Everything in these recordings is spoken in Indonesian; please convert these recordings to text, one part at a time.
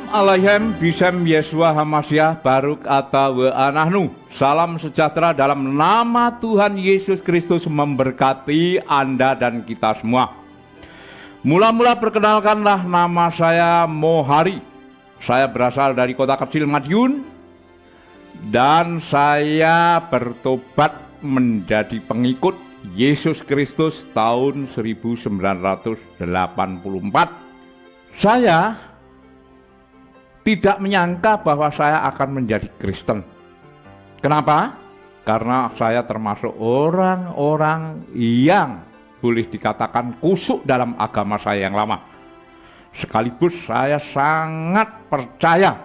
Shalom Aleichem Bisem Yesua Hamasyah Baruk Ata Wa Anahnu. Salam sejahtera dalam nama Tuhan Yesus Kristus memberkati Anda dan kita semua. Mula-mula perkenalkanlah, nama saya Mohari. Saya berasal dari kota kecil Madiun dan saya bertobat menjadi pengikut Yesus Kristus tahun 1984. Saya tidak menyangka bahwa saya akan menjadi Kristen. Kenapa? Karena saya termasuk orang-orang yang boleh dikatakan kusuk dalam agama saya yang lama. Sekaligus saya sangat percaya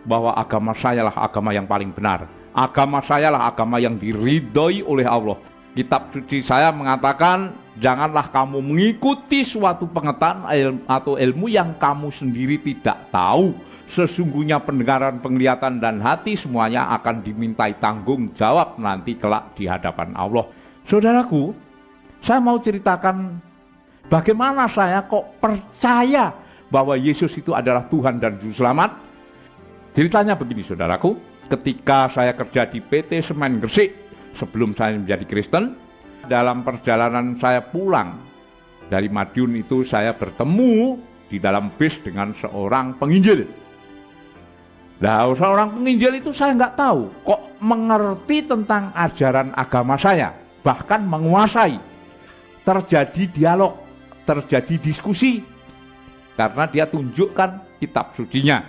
bahwa agama saya lah agama yang paling benar. Agama saya lah agama yang diridhoi oleh Allah. Kitab suci saya mengatakan, janganlah kamu mengikuti suatu pengetahuan atau ilmu yang kamu sendiri tidak tahu. Sesungguhnya pendengaran, penglihatan, dan hati semuanya akan dimintai tanggung jawab nanti kelak di hadapan Allah. Saudaraku, saya mau ceritakan bagaimana saya kok percaya bahwa Yesus itu adalah Tuhan dan Juru Selamat. Ceritanya begini, saudaraku. Ketika saya kerja di PT Semen Gresik, sebelum saya menjadi Kristen, dalam perjalanan saya pulang dari Madiun itu, saya bertemu di dalam bis dengan seorang penginjil. Nah, seorang penginjil itu saya nggak tahu kok mengerti tentang ajaran agama saya, bahkan menguasai. Terjadi dialog, terjadi diskusi, karena dia tunjukkan kitab sucinya.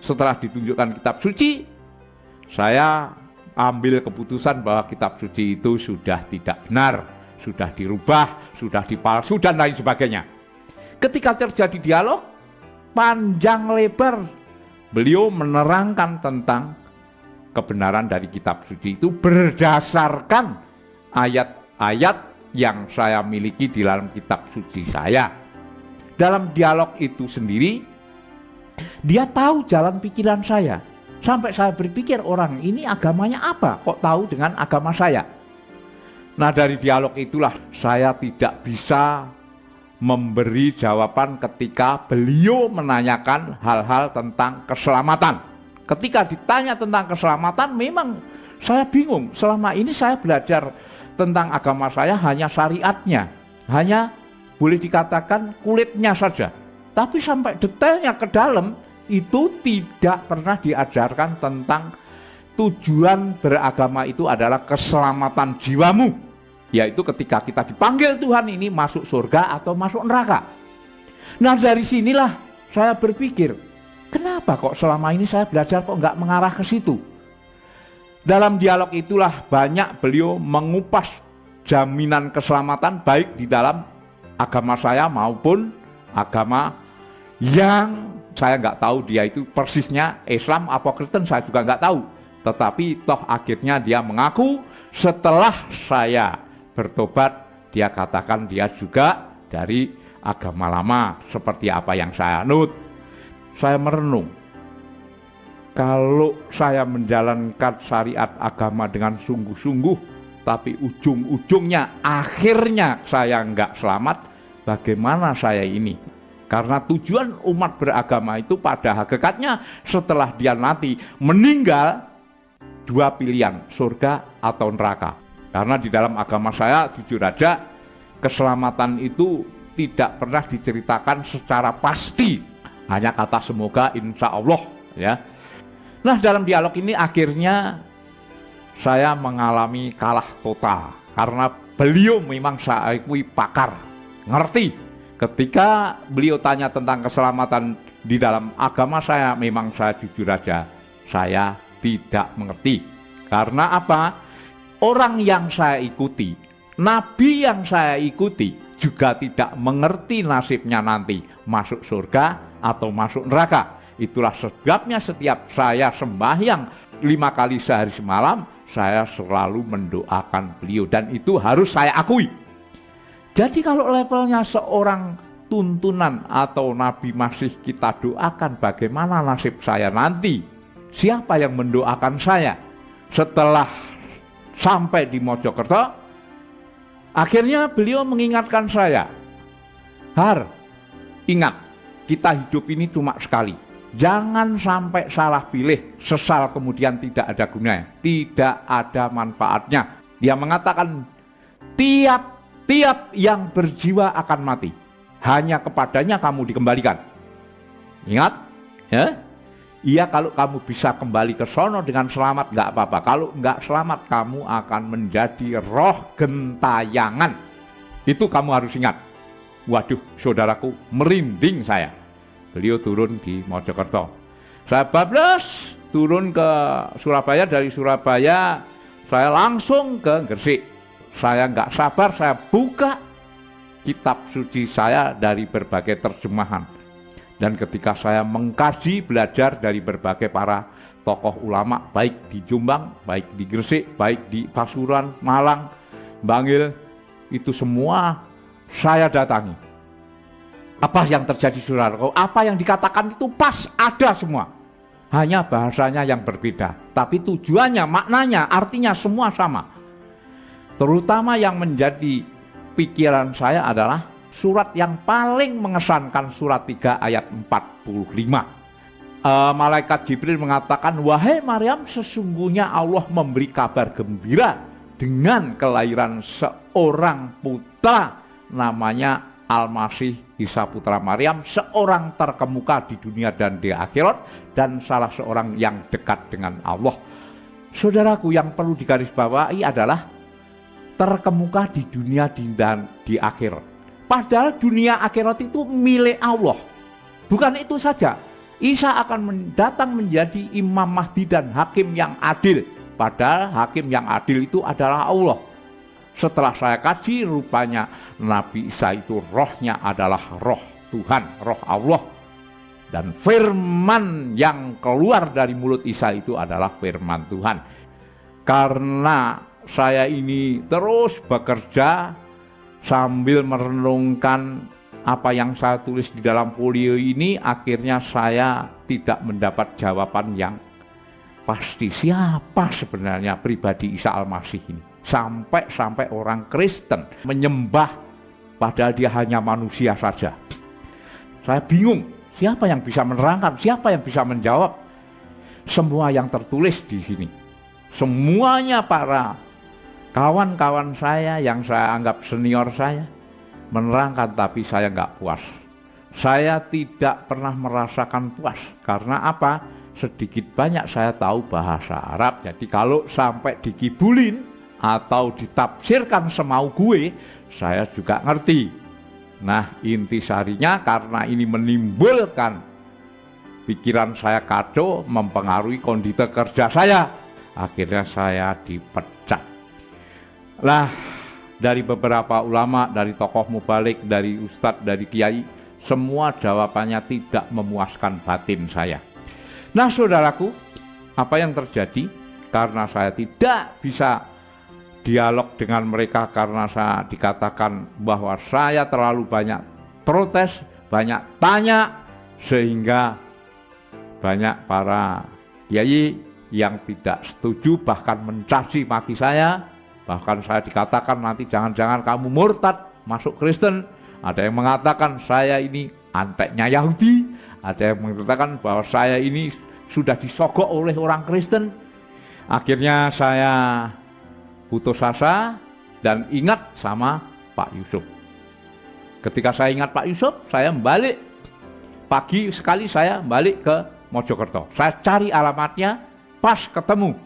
Setelah ditunjukkan kitab suci, saya ambil keputusan bahwa kitab suci itu sudah tidak benar, sudah dirubah, sudah dipalsu, dan lain sebagainya. Ketika terjadi dialog, panjang lebar, beliau menerangkan tentang kebenaran dari kitab suci itu berdasarkan ayat-ayat yang saya miliki di dalam kitab suci saya. Dalam dialog itu sendiri, dia tahu jalan pikiran saya. Sampai saya berpikir, orang ini agamanya apa? Kok tahu dengan agama saya? Nah, dari dialog itulah saya tidak bisa memberi jawaban ketika beliau menanyakan hal-hal tentang keselamatan. Ketika ditanya tentang keselamatan, memang saya bingung. Selama ini saya belajar tentang agama saya hanya syariatnya, hanya boleh dikatakan kulitnya saja. Tapi sampai detailnya ke dalam, itu tidak pernah diajarkan tentang tujuan beragama itu adalah keselamatan jiwamu, yaitu ketika kita dipanggil Tuhan ini masuk surga atau masuk neraka. Nah, dari sinilah saya berpikir, kenapa kok selama ini saya belajar kok nggak mengarah ke situ. Dalam dialog itulah banyak beliau mengupas jaminan keselamatan baik di dalam agama saya maupun agama yang saya nggak tahu dia itu persisnya Islam apa Kristen, saya juga nggak tahu. Tetapi toh akhirnya dia mengaku setelah saya bertobat, dia katakan dia juga dari agama lama seperti apa yang saya anut. Saya merenung, kalau saya menjalankan syariat agama dengan sungguh-sungguh, tapi ujung-ujungnya akhirnya saya nggak selamat, bagaimana saya ini? Karena tujuan umat beragama itu pada hakikatnya setelah dia nanti meninggal, dua pilihan, surga atau neraka. Karena di dalam agama saya, jujur aja, keselamatan itu tidak pernah diceritakan secara pasti, hanya kata semoga, insya Allah, ya. Nah, dalam dialog ini akhirnya saya mengalami kalah total, karena beliau memang saya akui pakar, ngerti. Ketika beliau tanya tentang keselamatan di dalam agama saya, memang saya jujur aja, saya tidak mengerti. Karena apa? Orang yang saya ikuti, nabi yang saya ikuti juga tidak mengerti nasibnya nanti masuk surga atau masuk neraka. Itulah sebabnya setiap saya sembahyang 5 kali sehari semalam, saya selalu mendoakan beliau, dan itu harus saya akui. Jadi kalau levelnya seorang tuntunan atau nabi masih kita doakan, bagaimana nasib saya nanti? Siapa yang mendoakan saya? Setelah sampai di Mojokerto, akhirnya beliau mengingatkan saya, Har, ingat, kita hidup ini cuma sekali. Jangan sampai salah pilih, sesal kemudian tidak ada gunanya, tidak ada manfaatnya. Dia mengatakan tiap yang berjiwa akan mati, hanya kepadanya kamu dikembalikan. Ingat, ya? Iya, kalau kamu bisa kembali ke sono dengan selamat nggak apa-apa. Kalau nggak selamat, kamu akan menjadi roh gentayangan. Itu kamu harus ingat. Waduh, saudaraku, merinding saya. Beliau turun di Mojokerto. Saya bablas turun ke Surabaya, dari Surabaya saya langsung ke Gresik. Saya nggak sabar, saya buka kitab suci saya dari berbagai terjemahan. Dan ketika saya mengkaji, belajar dari berbagai para tokoh ulama, baik di Jombang, baik di Gresik, baik di Pasuruan, Malang, Bangil, itu semua saya datangi. Apa yang terjadi, saudaraku? Apa yang dikatakan itu pas ada semua. Hanya bahasanya yang berbeda. Tapi tujuannya, maknanya, artinya semua sama. Terutama yang menjadi pikiran saya adalah surat yang paling mengesankan, surat 3 ayat 45. Malaikat Jibril mengatakan, wahai Maryam, sesungguhnya Allah memberi kabar gembira dengan kelahiran seorang putra, namanya Al-Masih Isa putra Maryam, seorang terkemuka di dunia dan di akhirat, dan salah seorang yang dekat dengan Allah. Saudaraku, yang perlu digarisbawahi adalah terkemuka di dunia dan di akhirat. Padahal dunia akhirat itu milik Allah. Bukan itu saja, Isa akan datang menjadi Imam Mahdi dan Hakim yang adil. Padahal Hakim yang adil itu adalah Allah. Setelah saya kaji, rupanya Nabi Isa itu rohnya adalah roh Tuhan, roh Allah. Dan firman yang keluar dari mulut Isa itu adalah firman Tuhan. Karena saya ini terus bekerja sambil merenungkan apa yang saya tulis di dalam folio ini, akhirnya saya tidak mendapat jawaban yang pasti. Siapa sebenarnya pribadi Isa Al-Masih ini? Sampai orang Kristen menyembah padahal dia hanya manusia saja. Saya bingung, siapa yang bisa menerangkan, siapa yang bisa menjawab semua yang tertulis di sini. Semuanya para kawan-kawan saya yang saya anggap senior saya menerangkan, tapi saya nggak puas. Saya tidak pernah merasakan puas. Karena apa? Sedikit banyak saya tahu bahasa Arab. Jadi kalau sampai dikibulin atau ditafsirkan semau gue, saya juga ngerti. Nah, intisarinya karena ini menimbulkan pikiran saya kacau, mempengaruhi kondisi kerja saya. Akhirnya saya dipecat. Lah, dari beberapa ulama, dari tokoh mubalik, dari ustadz, dari kiai, semua jawabannya tidak memuaskan batin saya. Nah, saudaraku, apa yang terjadi? Karena saya tidak bisa dialog dengan mereka, karena saya dikatakan bahwa saya terlalu banyak protes, banyak tanya, sehingga banyak para kiai yang tidak setuju, bahkan mencaci maki saya. Bahkan saya dikatakan nanti jangan-jangan kamu murtad, masuk Kristen. Ada yang mengatakan saya ini anteknya Yahudi, ada yang mengatakan bahwa saya ini sudah disogok oleh orang Kristen. Akhirnya saya putus asa dan ingat sama Pak Yusuf. Ketika saya ingat Pak Yusuf, saya balik. Pagi sekali saya balik ke Mojokerto. Saya cari alamatnya, pas ketemu.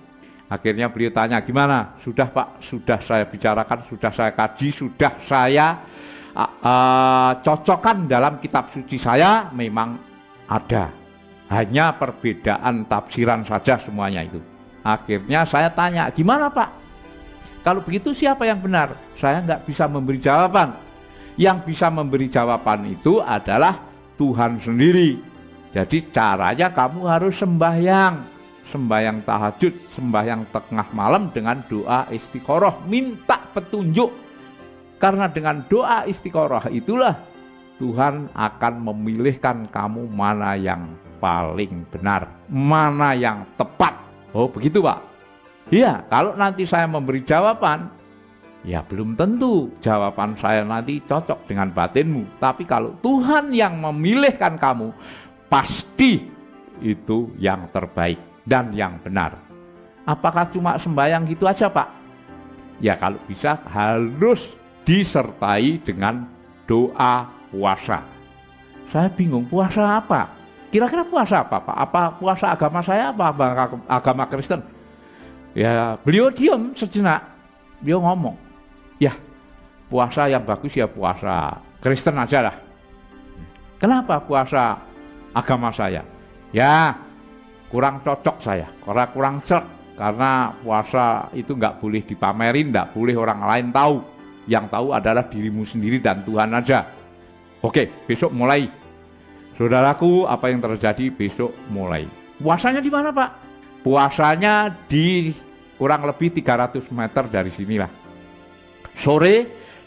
Akhirnya beliau tanya, gimana? Sudah Pak, sudah saya bicarakan, sudah saya kaji, sudah saya cocokkan dalam kitab suci saya, memang ada. Hanya perbedaan tafsiran saja semuanya itu. Akhirnya saya tanya, gimana Pak? Kalau begitu siapa yang benar? Saya nggak bisa memberi jawaban. Yang bisa memberi jawaban itu adalah Tuhan sendiri. Jadi caranya kamu harus sembahyang. Sembahyang tahajud, sembahyang tengah malam dengan doa istiqoroh. Minta petunjuk. Karena dengan doa istiqoroh itulah Tuhan akan memilihkan kamu mana yang paling benar, mana yang tepat. Oh begitu Pak? Iya, kalau nanti saya memberi jawaban, ya belum tentu jawaban saya nanti cocok dengan batinmu. Tapi kalau Tuhan yang memilihkan kamu, pasti itu yang terbaik dan yang benar. Apakah cuma sembahyang gitu aja, Pak? Ya kalau bisa harus disertai dengan doa puasa. Saya bingung, puasa apa? Kira-kira puasa apa, Pak? Apa puasa agama saya, apa agama Kristen? Ya beliau diam sejenak, beliau ngomong, ya puasa yang bagus ya puasa Kristen aja lah. Kenapa puasa agama saya? Ya kurang cocok saya, kurang serk, karena puasa itu nggak boleh dipamerin, nggak boleh orang lain tahu. Yang tahu adalah dirimu sendiri dan Tuhan aja. Oke, besok mulai. Saudaraku, apa yang terjadi besok mulai? Puasanya di mana, Pak? Puasanya di kurang lebih 300 meter dari sinilah. Sore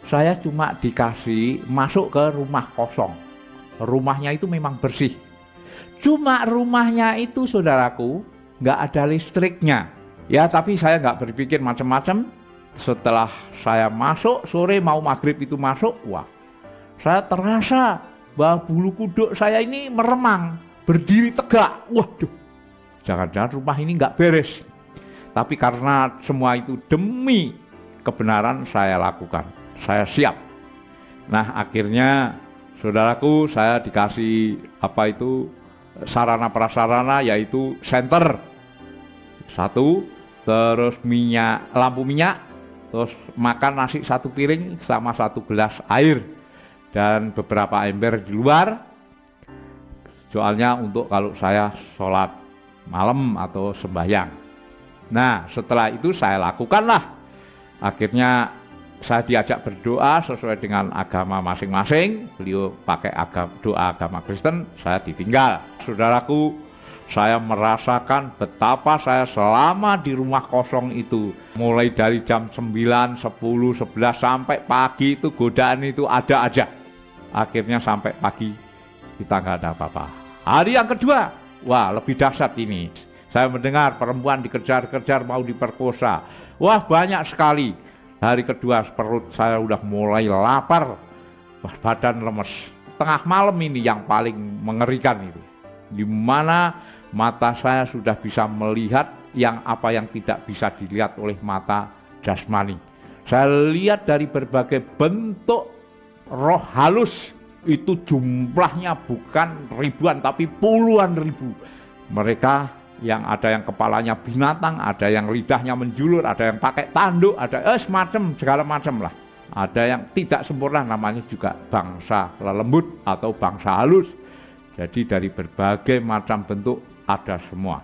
saya cuma dikasih masuk ke rumah kosong. Rumahnya itu memang bersih. Cuma rumahnya itu, saudaraku, nggak ada listriknya. Ya, tapi saya nggak berpikir macam-macam. Setelah saya masuk, sore mau maghrib itu masuk, wah, saya terasa bahwa bulu kuduk saya ini meremang, berdiri tegak. Waduh, jangan-jangan rumah ini nggak beres. Tapi karena semua itu demi kebenaran saya lakukan, saya siap. Nah akhirnya saudaraku, saya dikasih sarana prasarana, yaitu senter 1, terus lampu minyak, terus makan nasi 1 piring sama 1 gelas air, dan beberapa ember di luar, soalnya untuk kalau saya sholat malam atau sembahyang. Nah setelah itu saya lakukanlah. Akhirnya saya diajak berdoa sesuai dengan agama masing-masing. Beliau pakai doa agama Kristen, saya ditinggal. Saudaraku, saya merasakan betapa saya selama di rumah kosong itu, mulai dari jam 9, 10, 11 sampai pagi itu godaan itu ada aja. Akhirnya sampai pagi kita nggak ada apa-apa. Hari yang kedua, wah lebih dahsyat ini. Saya mendengar perempuan dikejar-kejar mau diperkosa. Wah banyak sekali. Hari kedua perut saya udah mulai lapar, badan lemes. Tengah malam ini yang paling mengerikan itu, di mana mata saya sudah bisa melihat apa yang tidak bisa dilihat oleh mata jasmani. Saya lihat dari berbagai bentuk roh halus, itu jumlahnya bukan ribuan tapi puluhan ribu. Mereka yang ada yang kepalanya binatang, ada yang lidahnya menjulur, ada yang pakai tanduk, ada segala macam lah. Ada yang tidak sempurna, namanya juga bangsa lelembut atau bangsa halus. Jadi dari berbagai macam bentuk ada semua.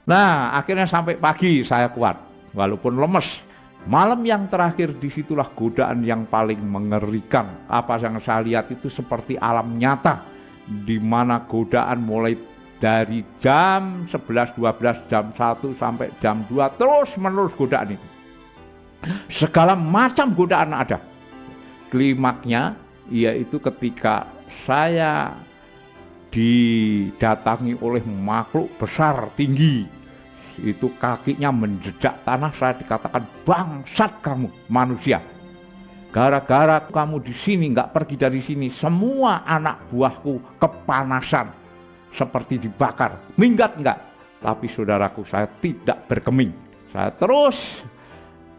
Nah akhirnya sampai pagi saya kuat walaupun lemes. Malam yang terakhir, disitulah godaan yang paling mengerikan. Apa yang saya lihat itu seperti alam nyata, di mana godaan mulai dari jam 11, 12, jam 1 sampai jam 2 terus menerus godaan itu. Segala macam godaan ada. Klimaknya yaitu ketika saya didatangi oleh makhluk besar tinggi. Itu kakinya menjejak tanah, saya dikatakan bangsat kamu manusia. Gara-gara kamu di sini nggak pergi dari sini, semua anak buahku kepanasan seperti dibakar. Minggat enggak? Tapi saudaraku, saya tidak berkeming. Saya terus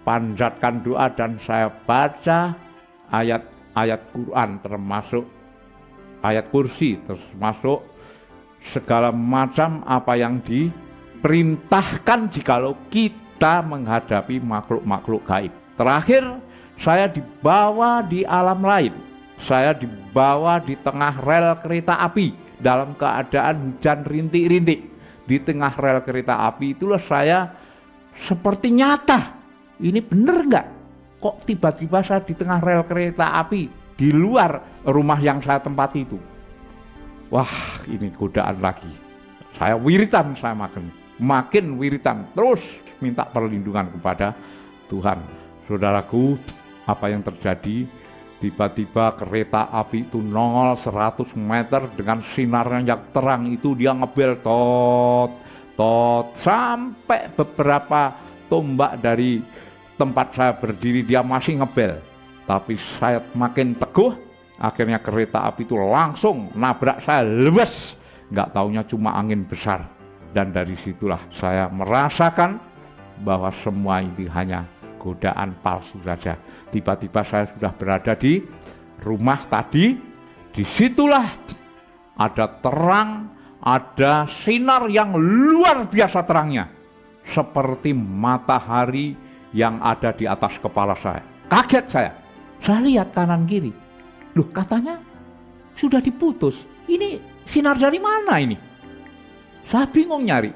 panjatkan doa dan saya baca ayat-ayat Quran, termasuk ayat kursi, termasuk segala macam apa yang diperintahkan jikalau kita menghadapi makhluk-makhluk gaib. Terakhir, saya dibawa di alam lain. Saya dibawa di tengah rel kereta api dalam keadaan hujan rintik-rintik. Di tengah rel kereta api itulah saya seperti nyata. Ini bener nggak? Kok tiba-tiba saya di tengah rel kereta api di luar rumah yang saya tempati itu? Wah, ini godaan lagi. Saya wiritan, saya makin wiritan, terus minta perlindungan kepada Tuhan. Saudaraku, apa yang terjadi? Tiba-tiba kereta api itu nongol 100 meter dengan sinarnya yang terang itu, dia ngebel tot sampai beberapa tombak dari tempat saya berdiri dia masih ngebel. Tapi saya makin teguh, akhirnya kereta api itu langsung nabrak saya, lebes, nggak taunya cuma angin besar. Dan dari situlah saya merasakan bahwa semua ini hanya godaan palsu saja. Tiba-tiba saya sudah berada di rumah tadi, disitulah ada terang, ada sinar yang luar biasa terangnya. Seperti matahari yang ada di atas kepala saya. Kaget saya lihat kanan kiri. Loh, katanya sudah diputus. Ini sinar dari mana ini? Saya bingung nyari.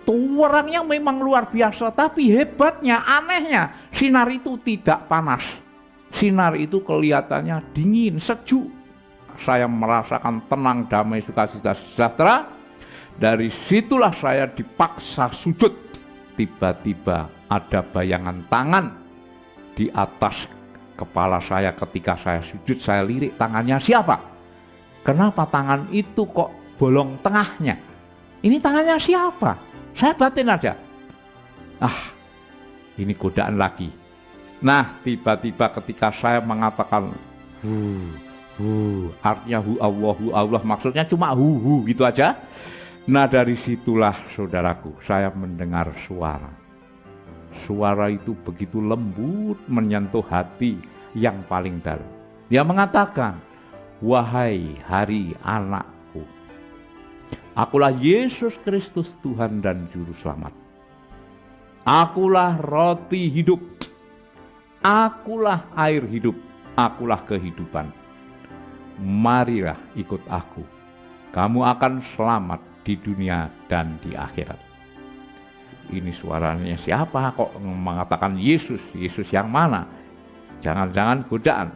Terangnya memang luar biasa, tapi hebatnya, anehnya, sinar itu tidak panas. Sinar itu kelihatannya dingin, sejuk. Saya merasakan tenang, damai, sukacita, sejahtera. Dari situlah saya dipaksa sujud. Tiba-tiba ada bayangan tangan di atas kepala saya. Ketika saya sujud, saya lirik, tangannya siapa? Kenapa tangan itu kok bolong tengahnya? Ini tangannya siapa? Saya batin aja. Ini godaan lagi. Nah, tiba-tiba ketika saya mengatakan artinya Allah, maksudnya cuma gitu aja. Nah, dari situlah saudaraku, saya mendengar suara. Suara itu begitu lembut menyentuh hati yang paling dalam. Dia mengatakan, "Wahai hari anakku, akulah Yesus Kristus Tuhan dan Juru Selamat. Akulah roti hidup. Akulah air hidup. Akulah kehidupan. Marilah ikut aku. Kamu akan selamat di dunia dan di akhirat." Ini suaranya siapa kok mengatakan Yesus? Yesus yang mana? Jangan-jangan godaan.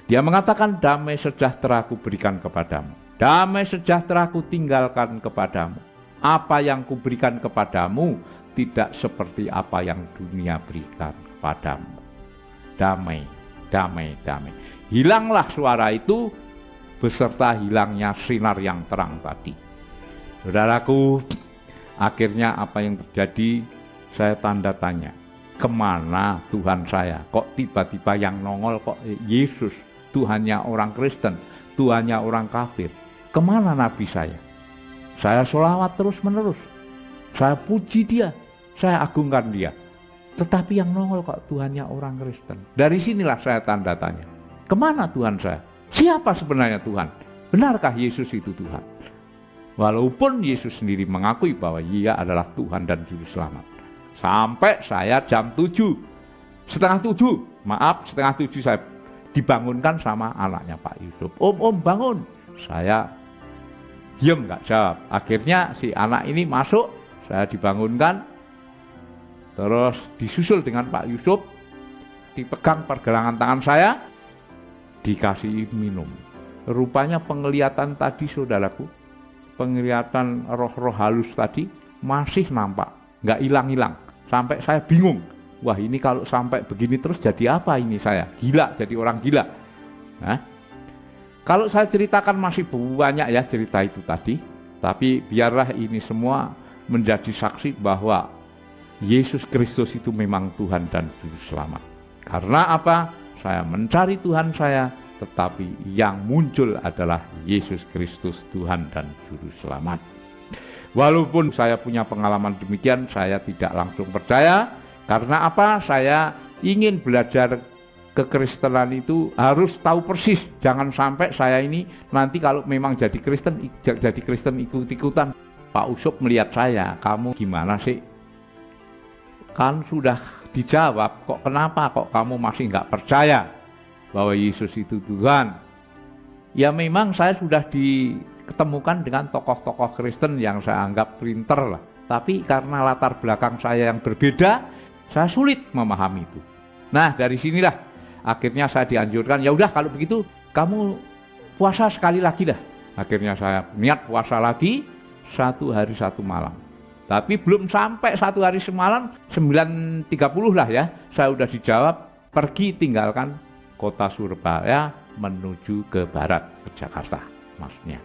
Dia mengatakan, "Damai sejahtera ku berikan kepadamu. Damai sejahtera ku tinggalkan kepadamu. Apa yang kuberikan kepadamu tidak seperti apa yang dunia berikan kepadamu. Damai, damai, damai." Hilanglah suara itu beserta hilangnya sinar yang terang tadi. Saudaraku, akhirnya apa yang terjadi, saya tanda tanya. Kemana Tuhan saya? Kok tiba-tiba yang nongol kok Yesus, Tuhannya orang Kristen, Tuhannya orang kafir. Kemana Nabi saya? Saya sholawat terus menerus. Saya puji dia, saya agungkan dia. Tetapi yang nongol kok Tuhannya orang Kristen. Dari sinilah saya tanda tanya. Kemana Tuhan saya? Siapa sebenarnya Tuhan? Benarkah Yesus itu Tuhan? Walaupun Yesus sendiri mengakui bahwa Ia adalah Tuhan dan Juru Selamat. Sampai saya jam 7, setengah tujuh saya dibangunkan sama anaknya Pak Yusuf. Om bangun. Saya diam nggak jawab. Akhirnya si anak ini masuk, saya dibangunkan. Terus disusul dengan Pak Yusuf, dipegang pergelangan tangan saya, dikasih minum. Rupanya penglihatan tadi saudaraku, penglihatan roh-roh halus tadi masih nampak, nggak hilang-hilang. Sampai saya bingung, wah ini kalau sampai begini terus jadi apa ini saya? Gila, jadi orang gila. Nah, kalau saya ceritakan masih banyak ya cerita itu tadi, tapi biarlah ini semua menjadi saksi bahwa Yesus Kristus itu memang Tuhan dan Juru Selamat. Karena apa? Saya mencari Tuhan saya, tetapi yang muncul adalah Yesus Kristus Tuhan dan Juru Selamat. Walaupun saya punya pengalaman demikian, saya tidak langsung percaya. Karena apa? Saya ingin belajar kekristenan itu harus tahu persis. Jangan sampai saya ini nanti kalau memang jadi Kristen ikut-ikutan. Pak Usop melihat saya, kamu gimana sih? Kan sudah dijawab, kok kenapa kok kamu masih nggak percaya bahwa Yesus itu Tuhan? Ya memang saya sudah diketemukan dengan tokoh-tokoh Kristen yang saya anggap pinter lah. Tapi karena latar belakang saya yang berbeda, saya sulit memahami itu. Nah dari sinilah akhirnya saya dianjurkan, ya udah kalau begitu kamu puasa sekali lagi dah. Akhirnya saya niat puasa lagi 1 hari 1 malam. Tapi belum sampai 1 hari semalam, 9.30 lah ya, saya udah dijawab, pergi tinggalkan kota Surabaya menuju ke barat, ke Jakarta maksudnya.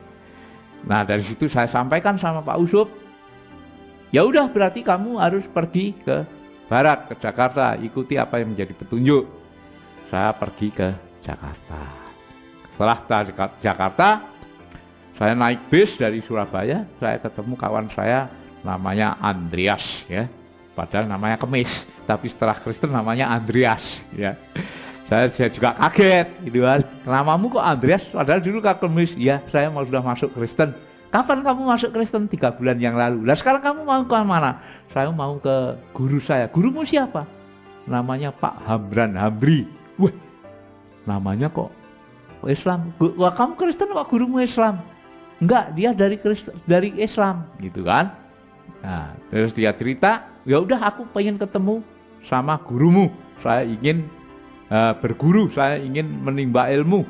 Nah dari situ saya sampaikan sama Pak Usop, ya udah berarti kamu harus pergi ke barat, ke Jakarta, ikuti apa yang menjadi petunjuk. Saya pergi ke Jakarta. Setelah dari Jakarta, Saya naik bis dari Surabaya, saya ketemu kawan saya namanya Andreas ya. Padahal namanya Kemis, tapi setelah Kristen namanya Andreas ya. Saya juga kaget gitu kan. Namamu kok Andreas? Padahal dulu Kak Kemis, ya saya sudah masuk Kristen. Kapan kamu masuk Kristen? 3 bulan yang lalu. Lah sekarang kamu mau ke mana? Saya mau ke guru saya. Gurumu siapa? Namanya Pak Hamran Hamri. Wah, namanya kok Islam. Wah, kamu Kristen kok gurumu Islam? Enggak, dia dari Islam gitu kan. Nah, terus dia cerita, ya udah aku pengen ketemu sama gurumu. Saya ingin berguru, saya ingin menimba ilmu.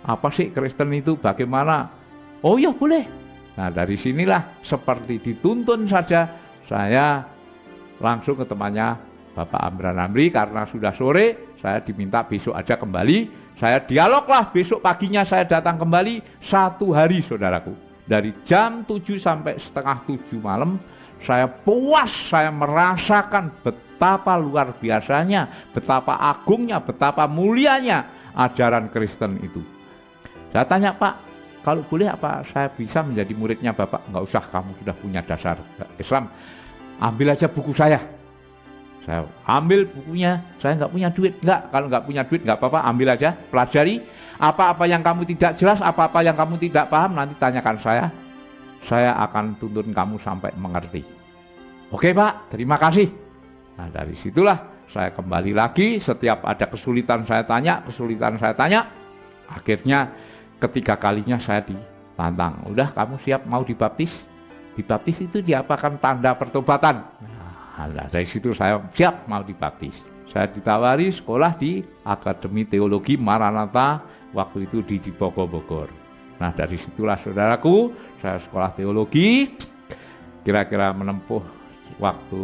Apa sih Kristen itu? Bagaimana? Oh ya boleh. Nah dari sinilah seperti dituntun saja saya langsung ke temannya Bapak Hamran Hamri karena sudah sore, saya diminta besok aja kembali. Saya dialoglah besok paginya saya datang kembali 1 hari saudaraku. Dari jam 7 sampai setengah 7 malam saya puas, saya merasakan betapa luar biasanya, betapa agungnya, betapa mulianya ajaran Kristen itu. Saya tanya, Pak, kalau boleh apa saya bisa menjadi muridnya Bapak? Enggak usah, kamu sudah punya dasar Islam. Ambil aja buku saya. Saya ambil bukunya, saya nggak punya duit. Enggak, kalau nggak punya duit nggak apa-apa, ambil aja, pelajari. Apa-apa yang kamu tidak jelas, apa-apa yang kamu tidak paham, nanti tanyakan saya akan tuntun kamu sampai mengerti. Oke Pak, terima kasih. Nah dari situlah saya kembali lagi, setiap ada kesulitan saya tanya. Akhirnya ketiga kalinya saya ditantang. Udah, kamu siap mau dibaptis? Dibaptis itu diapakan tanda pertobatan. Nah dari situ saya siap mau dibaptis. Saya ditawari sekolah di Akademi Teologi Maranatha, waktu itu di Cibogo, Bogor. Nah dari situlah saudaraku, saya sekolah teologi, kira-kira menempuh waktu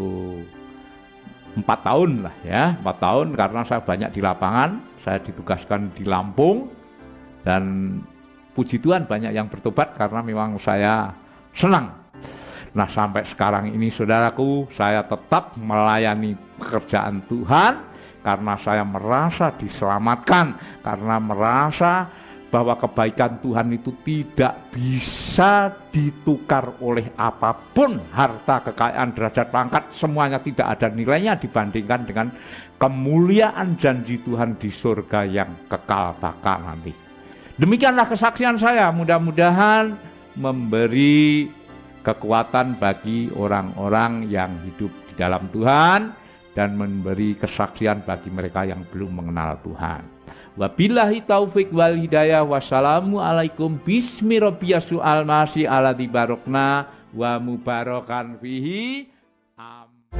4 tahun lah ya, 4 tahun karena saya banyak di lapangan, saya ditugaskan di Lampung, dan puji Tuhan banyak yang bertobat karena memang saya senang. Nah sampai sekarang ini saudaraku, saya tetap melayani pekerjaan Tuhan karena saya merasa diselamatkan, karena merasa bahwa kebaikan Tuhan itu tidak bisa ditukar oleh apapun. Harta, kekayaan, derajat, pangkat, semuanya tidak ada nilainya dibandingkan dengan kemuliaan janji Tuhan di surga yang kekal bakal nanti. Demikianlah kesaksian saya, mudah-mudahan memberi kekuatan bagi orang-orang yang hidup di dalam Tuhan dan memberi kesaksian bagi mereka yang belum mengenal Tuhan. Wabillahi taufik wal hidayah. Wassalamualaikum bismi rabbiyasu'al almasih ala dibarokna wa mubarakan fihi. Amin.